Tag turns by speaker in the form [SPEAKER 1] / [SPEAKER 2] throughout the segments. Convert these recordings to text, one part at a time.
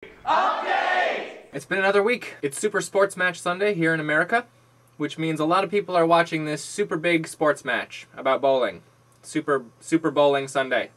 [SPEAKER 1] Update! It's been another week. It's Super Sports Match Sunday here in America, which means a lot of people are watching this super big sports match about bowling. Super Bowling Sunday.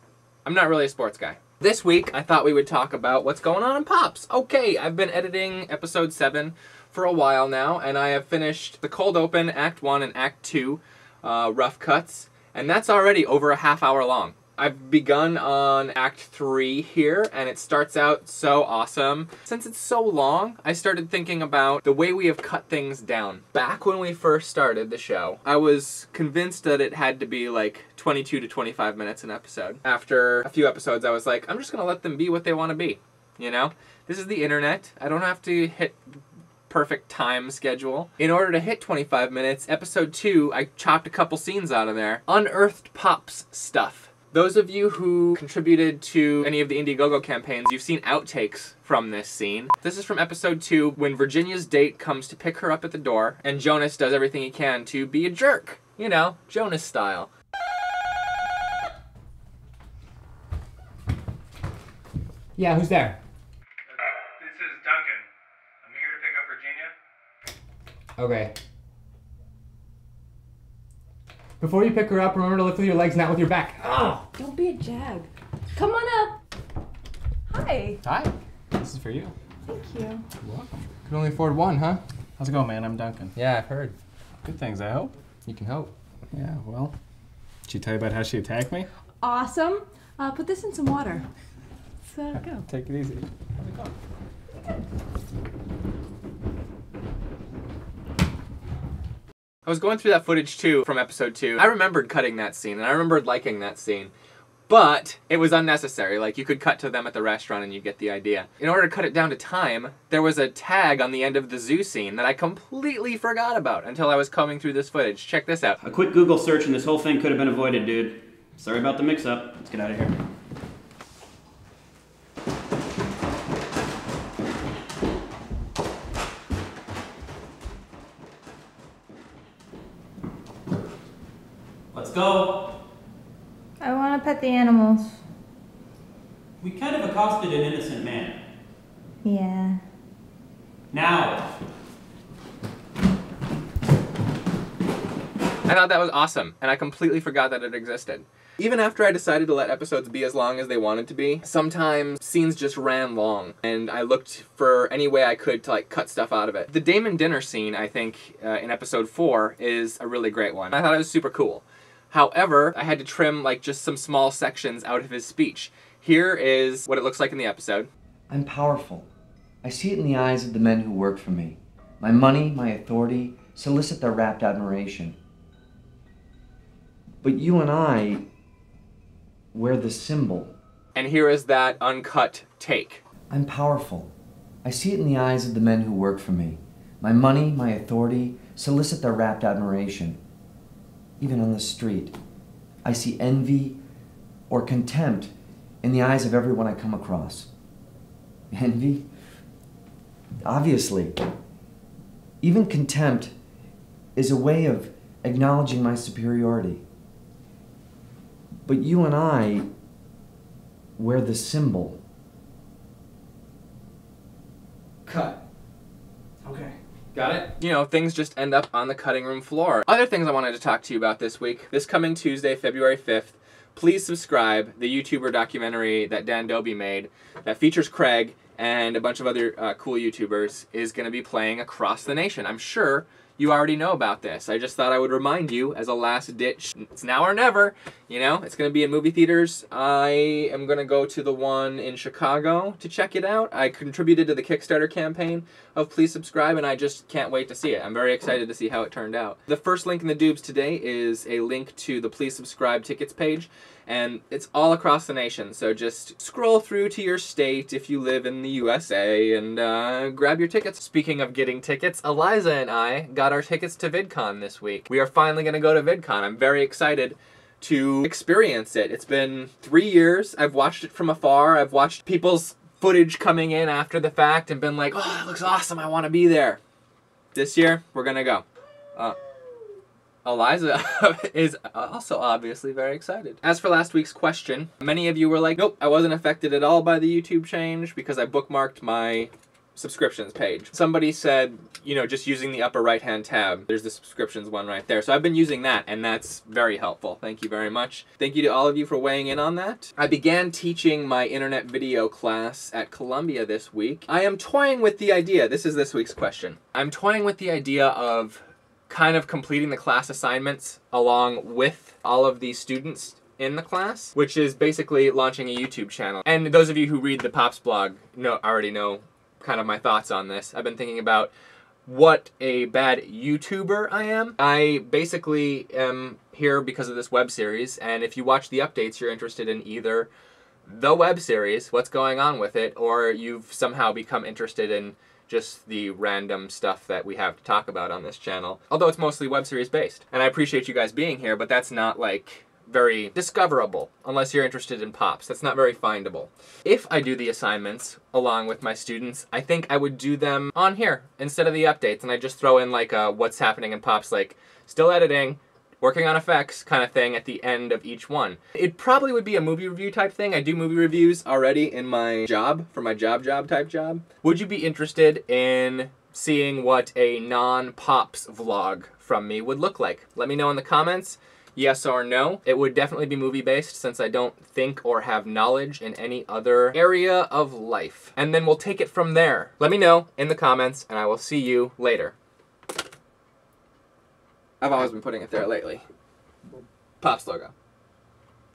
[SPEAKER 1] I'm not really a sports guy. This week, I thought we would talk about what's going on in PoPS. Okay, I've been editing episode 7 for a while now, and I have finished the cold open, Act 1 and Act 2 rough cuts, and that's already over a half hour long. I've begun on Act 3 here, and it starts out so awesome. Since it's so long, I started thinking about the way we have cut things down. Back when we first started the show, I was convinced that it had to be like 22 to 25 minutes an episode. After a few episodes, I was like, I'm just gonna let them be what they want to be, you know? This is the internet. I don't have to hit perfect time schedule. In order to hit 25 minutes, episode 2, I chopped a couple scenes out of there. Unearthed PoPS stuff. Those of you who contributed to any of the Indiegogo campaigns, you've seen outtakes from this scene. This is from episode 2, when Virginia's date comes to pick her up at the door, and Jonas does everything he can to be a jerk. You know, Jonas style.
[SPEAKER 2] Yeah, who's there?
[SPEAKER 1] This is Duncan. I'm here to pick up Virginia.
[SPEAKER 2] Okay. Before you pick her up, remember to lift with your legs, not with your back. Oh!
[SPEAKER 3] Don't be a jag. Come on up. Hi.
[SPEAKER 2] Hi. This is for you.
[SPEAKER 3] Thank you.
[SPEAKER 2] You're welcome. Could only afford one, huh?
[SPEAKER 4] How's it going, man? I'm Duncan.
[SPEAKER 2] Yeah, I've heard.
[SPEAKER 4] Good things, I hope.
[SPEAKER 2] You can hope.
[SPEAKER 4] Yeah, well. Did she tell you about how she attacked me?
[SPEAKER 3] Awesome. Put this in some water. Let's go.
[SPEAKER 4] Take it easy. How's it going?
[SPEAKER 1] I was going through that footage too from episode 2. I remembered cutting that scene, and I remembered liking that scene. But it was unnecessary. Like, you could cut to them at the restaurant and you get the idea. In order to cut it down to time, there was a tag on the end of the zoo scene that I completely forgot about until I was combing through this footage. Check this out.
[SPEAKER 5] A quick Google search and this whole thing could have been avoided, dude. Sorry about the mix-up. Let's get out of here. Let's go.
[SPEAKER 6] I want to pet the animals.
[SPEAKER 5] We kind of accosted an innocent man.
[SPEAKER 6] Yeah.
[SPEAKER 5] Now.
[SPEAKER 1] I thought that was awesome, and I completely forgot that it existed. Even after I decided to let episodes be as long as they wanted to be, sometimes scenes just ran long, and I looked for any way I could to like cut stuff out of it. The Damon dinner scene, I think, in episode 4 is a really great one. I thought it was super cool. However, I had to trim like just some small sections out of his speech. Here is what it looks like in the episode.
[SPEAKER 7] I'm powerful. I see it in the eyes of the men who work for me. My money, my authority, solicit their rapt admiration. But you and I, we're the symbol.
[SPEAKER 1] And here is that uncut take.
[SPEAKER 7] I'm powerful. I see it in the eyes of the men who work for me. My money, my authority, solicit their rapt admiration. Even on the street, I see envy or contempt in the eyes of everyone I come across. Envy? Obviously. Even contempt is a way of acknowledging my superiority. But you and I, we're the symbol.
[SPEAKER 2] Cut. Okay.
[SPEAKER 1] Got it? You know, things just end up on the cutting room floor. Other things I wanted to talk to you about this week. This coming Tuesday, February 5th, please subscribe. The YouTuber documentary that Dan Dobie made that features Craig and a bunch of other cool YouTubers is going to be playing across the nation. I'm sure you already know about this. I just thought I would remind you as a last ditch. It's now or never. You know, it's going to be in movie theaters. I am going to go to the one in Chicago to check it out. I contributed to the Kickstarter campaign of Please Subscribe, and I just can't wait to see it. I'm very excited to see how it turned out. The first link in the doobs today is a link to the Please Subscribe tickets page, and it's all across the nation. So just scroll through to your state if you live in the USA and grab your tickets. Speaking of getting tickets, Eliza and I got our tickets to VidCon this week. We are finally going to go to VidCon. I'm very excited to experience it. It's been 3 years. I've watched it from afar. I've watched people's footage coming in after the fact and been like, oh, it looks awesome. I want to be there. This year, we're going to go. Eliza is also obviously very excited. As for last week's question, many of you were like, nope, I wasn't affected at all by the YouTube change because I bookmarked my subscriptions page. Somebody said, you know, just using the upper right-hand tab. There's the subscriptions one right there. So I've been using that, and that's very helpful. Thank you very much. Thank you to all of you for weighing in on that. I began teaching my internet video class at Columbia this week. I am toying with the idea, this is this week's question. I'm toying with the idea of kind of completing the class assignments along with all of the students in the class, which is basically launching a YouTube channel. And those of you who read the PoPS blog already know kind of my thoughts on this. I've been thinking about what a bad YouTuber I am. I basically am here because of this web series, and if you watch the updates, you're interested in either the web series, what's going on with it, or you've somehow become interested in just the random stuff that we have to talk about on this channel. Although it's mostly web series based. And I appreciate you guys being here, but that's not like very discoverable unless you're interested in PoPS. That's not very findable. If I do the assignments along with my students, I think I would do them on here instead of the updates, and I just throw in like a what's happening in PoPS, like still editing, working on effects kind of thing at the end of each one. It probably would be a movie review type thing. I do movie reviews already in my job, for my job type job. Would you be interested in seeing what a non-PoPS vlog from me would look like? Let me know in the comments. Yes or no. It would definitely be movie-based since I don't think or have knowledge in any other area of life. And then we'll take it from there. Let me know in the comments, and I will see you later. I've always been putting it there lately. PoPS logo.